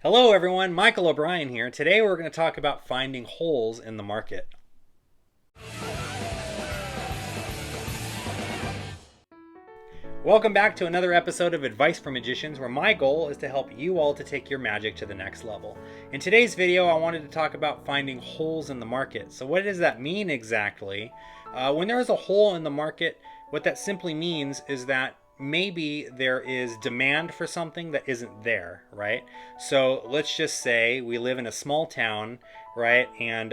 Hello everyone, Michael O'Brien here. Today we're going to talk about finding holes in the market. Welcome back to another episode of Advice for Magicians, where my goal is to help you all to take your magic to the next level. In today's video, I wanted to talk about finding holes in the market. So what does that mean exactly? When there is a hole in the market, what that simply means is that maybe there is demand for something that isn't there, right? So let's just say we live in a small town, right? And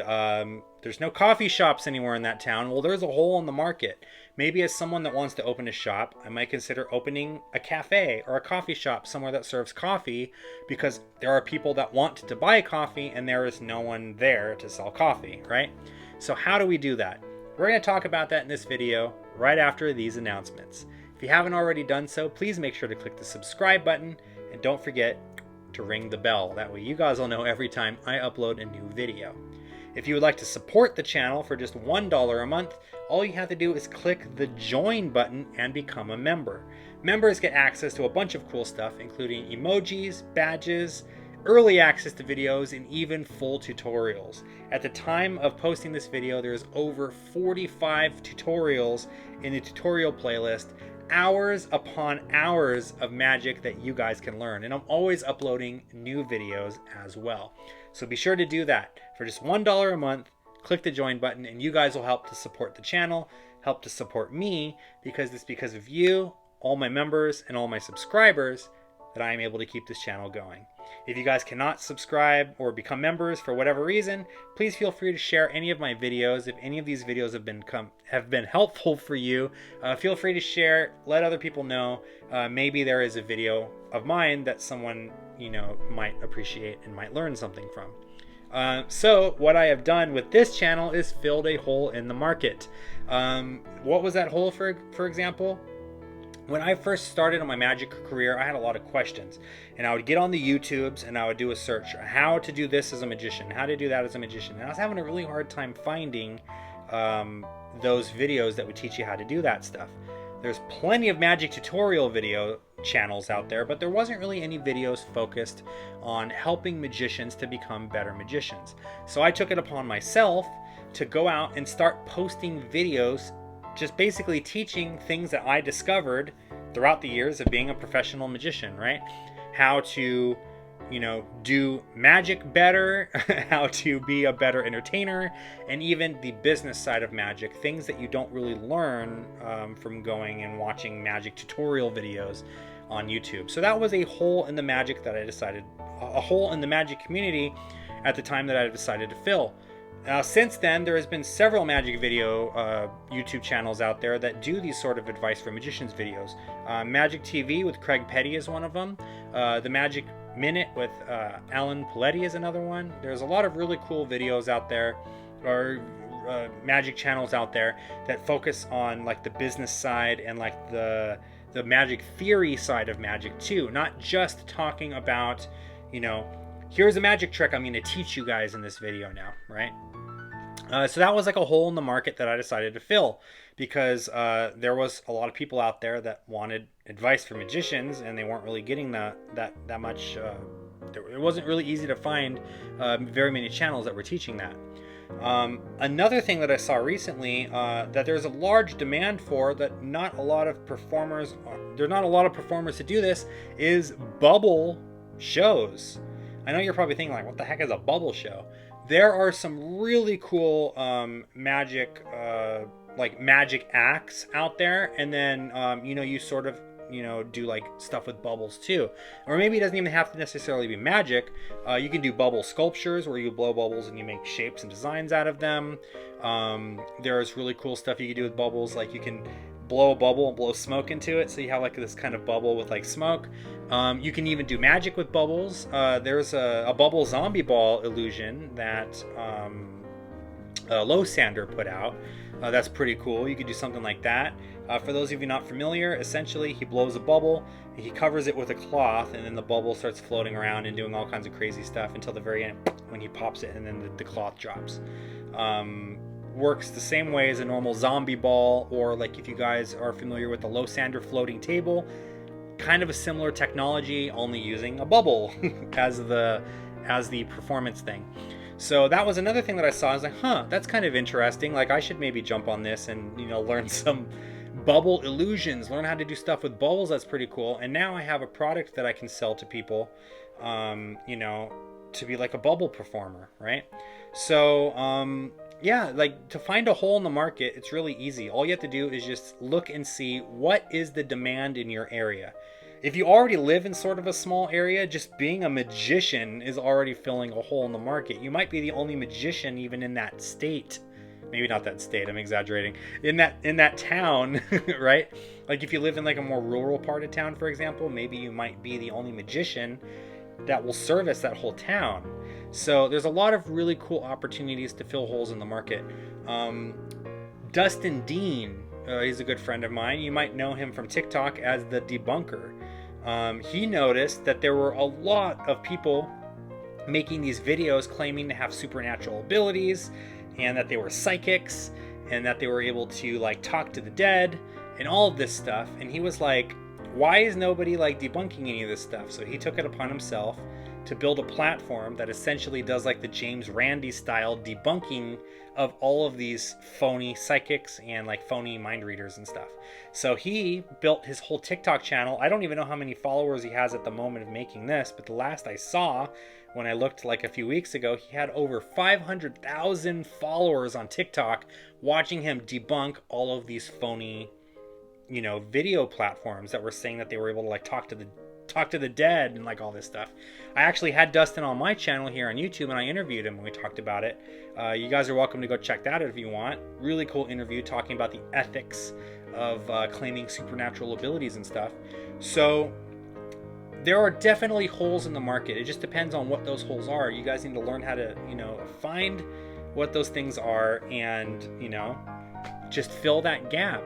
there's no coffee shops anywhere in that town. Well, there's a hole in the market. Maybe as someone that wants to open a shop, I might consider opening a cafe or a coffee shop somewhere that serves coffee, because there are people that want to buy coffee and there is no one there to sell coffee, right? So how do we do that? We're going to talk about that in this video right after these announcements. If you haven't already done so, please make sure to click the subscribe button and don't forget to ring the bell. That way you guys will know every time I upload a new video. If you would like to support the channel for just $1 a month, all you have to do is click the join button and become a member. Members get access to a bunch of cool stuff, including emojis, badges, early access to videos, and even full tutorials. At the time of posting this video, there's over 45 tutorials in the tutorial playlist, hours upon hours of magic that you guys can learn, and I'm always uploading new videos as well. So be sure to do that. For just $1 a month, click the join button and you guys will help to support the channel, help to support me, because it's because of you, all my members, and all my subscribers that I am able to keep this channel going. If you guys cannot subscribe or become members for whatever reason, please feel free to share any of my videos. If any of these videos have been helpful for you, feel free to share, let other people know. Maybe there is a video of mine that someone might appreciate and might learn something from. So what I have done with this channel is filled a hole in the market. What was that hole, for example? When I first started on my magic career, I had a lot of questions, and I would get on the YouTubes and I would do a search, how to do this as a magician, how to do that as a magician, and I was having a really hard time finding those videos that would teach you how to do that stuff. There's plenty of magic tutorial video channels out there, but there wasn't really any videos focused on helping magicians to become better magicians. So I took it upon myself to go out and start posting videos, just basically teaching things that I discovered throughout the years of being a professional magician, right? How to, do magic better, how to be a better entertainer, and even the business side of magic, things that you don't really learn from going and watching magic tutorial videos on YouTube. So that was a hole in the magic that a hole in the magic community at the time that I decided to fill. Since then, there has been several magic video YouTube channels out there that do these sort of advice for magicians videos. Magic TV with Craig Petty is one of them. The Magic Minute with Alan Paletti is another one. There's a lot of really cool videos out there, or magic channels out there that focus on like the business side and like the magic theory side of magic too. Not just talking about, here's a magic trick I'm going to teach you guys in this video now, right? So that was like a hole in the market that I decided to fill, because there was a lot of people out there that wanted advice for magicians, and they weren't really getting that much. It wasn't really easy to find very many channels that were teaching that. Another thing that I saw recently that there's a large demand for, that not a lot of performers to do this, is bubble shows. I know you're probably thinking, like, what the heck is a bubble show? There are some really cool magic acts out there, and then you sort of do like stuff with bubbles too. Or maybe it doesn't even have to necessarily be magic. You can do bubble sculptures where you blow bubbles and you make shapes and designs out of them. There's really cool stuff you can do with bubbles, like you can blow a bubble and blow smoke into it, so you have like this kind of bubble with like smoke. You can even do magic with bubbles. There's a bubble zombie ball illusion that Low Sander put out. That's pretty cool. You could do something like that. For those of you not familiar, essentially he blows a bubble, he covers it with a cloth, and then the bubble starts floating around and doing all kinds of crazy stuff until the very end when he pops it, and then the cloth drops. Works the same way as a normal zombie ball, or like if you guys are familiar with the Low Sander floating table, kind of a similar technology, only using a bubble as the performance thing. So that was another thing that I saw. I was like, huh, that's kind of interesting. Like, I should maybe jump on this and, you know, learn some bubble illusions, learn how to do stuff with bubbles. That's pretty cool. And now I have a product that I can sell to people, you know, to be like a bubble performer, right? So, yeah, like, to find a hole in the market, it's really easy. All you have to do is just look and see what is the demand in your area. If you already live in sort of a small area, just being a magician is already filling a hole in the market. You might be the only magician even in that state. Maybe not that state, I'm exaggerating. In that town, right? Like, if you live in like a more rural part of town, for example, maybe you might be the only magician that will service that whole town. So there's a lot of really cool opportunities to fill holes in the market. Dustin Dean, he's a good friend of mine. You might know him from TikTok as the debunker. He noticed that there were a lot of people making these videos claiming to have supernatural abilities and that they were psychics and that they were able to like talk to the dead and all of this stuff. And he was like, why is nobody like debunking any of this stuff? So he took it upon himself to build a platform that essentially does like the James Randi style debunking of all of these phony psychics and like phony mind readers and stuff. So he built his whole TikTok channel. I don't even know how many followers he has at the moment of making this, but the last I saw when I looked like a few weeks ago, he had over 500,000 followers on TikTok watching him debunk all of these phony, you know, video platforms that were saying that they were able to like talk to the dead and like all this stuff. I actually had Dustin on my channel here on YouTube and I interviewed him and we talked about it. You guys are welcome to go check that out if you want. Really cool interview talking about the ethics of claiming supernatural abilities and stuff. So there are definitely holes in the market. It just depends on what those holes are. You guys need to learn how to, you know, find what those things are and, you know, just fill that gap.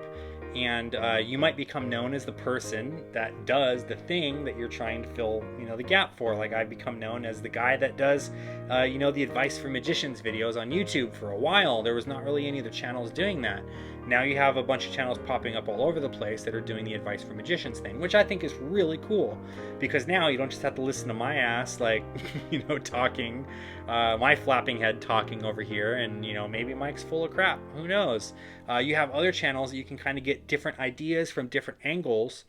And you might become known as the person that does the thing that you're trying to fill, you know, the gap for. Like, I've become known as the guy that does, you know, the Advice for Magicians videos on YouTube. For a while, there was not really any other channels doing that. Now you have a bunch of channels popping up all over the place that are doing the Advice for Magicians thing, which I think is really cool, because now you don't just have to listen to my ass, like, you know, talking, my flapping head talking over here, and, you know, maybe Mike's full of crap. Who knows? You have other channels that you can kind of get different ideas from different angles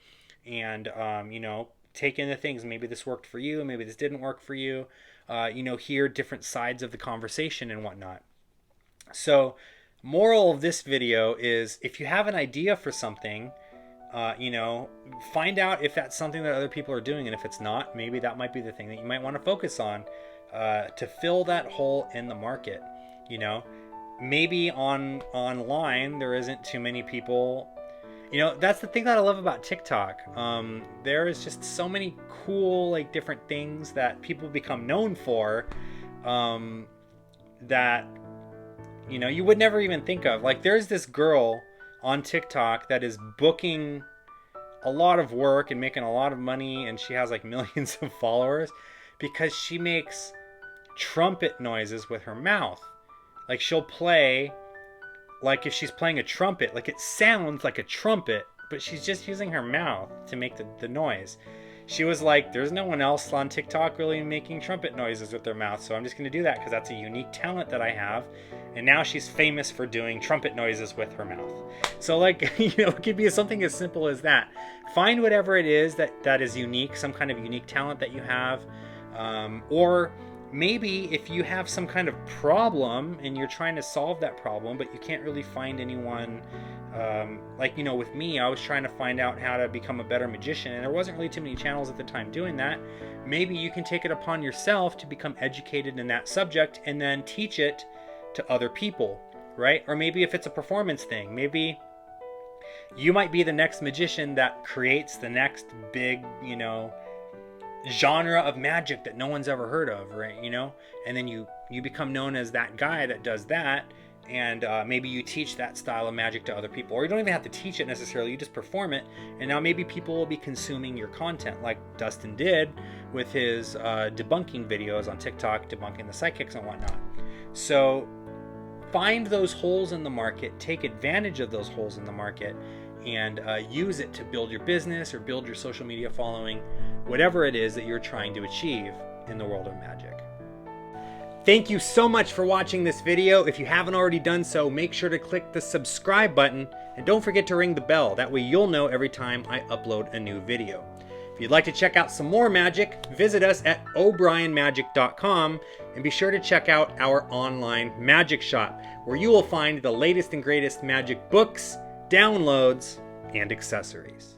and, you know, take in the things. Maybe this worked for you, maybe this didn't work for you, you know, hear different sides of the conversation and whatnot. So, moral of this video is, if you have an idea for something, you know, find out if that's something that other people are doing, and if it's not, maybe that might be the thing that you might want to focus on to fill that hole in the market. You know, maybe online there isn't too many people. You know, that's the thing that I love about TikTok. There is just so many cool, like, different things that people become known for, that, you know, you would never even think of. Like, there's this girl on TikTok that is booking a lot of work and making a lot of money, and she has like millions of followers because she makes trumpet noises with her mouth. Like, she'll play, like, if she's playing a trumpet, like, it sounds like a trumpet, but she's just using her mouth to make the noise. She was like, there's no one else on TikTok really making trumpet noises with their mouth, so I'm just going to do that because that's a unique talent that I have. And now she's famous for doing trumpet noises with her mouth. So, like, you know, it could be something as simple as that. Find whatever it is that is unique, some kind of unique talent that you have. Or maybe if you have some kind of problem and you're trying to solve that problem, but you can't really find anyone. Like, you know, with me, I was trying to find out how to become a better magician, and there wasn't really too many channels at the time doing that. Maybe you can take it upon yourself to become educated in that subject and then teach it to other people, right? Or maybe if it's a performance thing, maybe you might be the next magician that creates the next big, you know, genre of magic that no one's ever heard of, right? You know, and then you become known as that guy that does that. And maybe you teach that style of magic to other people, or you don't even have to teach it necessarily, you just perform it, and now maybe people will be consuming your content like Dustin did with his debunking videos on TikTok, debunking the psychics and whatnot. So find those holes in the market, take advantage of those holes in the market, and use it to build your business or build your social media following, whatever it is that you're trying to achieve in the world of magic. Thank you so much for watching this video. If you haven't already done so, make sure to click the subscribe button and don't forget to ring the bell. That way you'll know every time I upload a new video. If you'd like to check out some more magic, visit us at obrienmagic.com and be sure to check out our online magic shop where you will find the latest and greatest magic books, downloads, and accessories.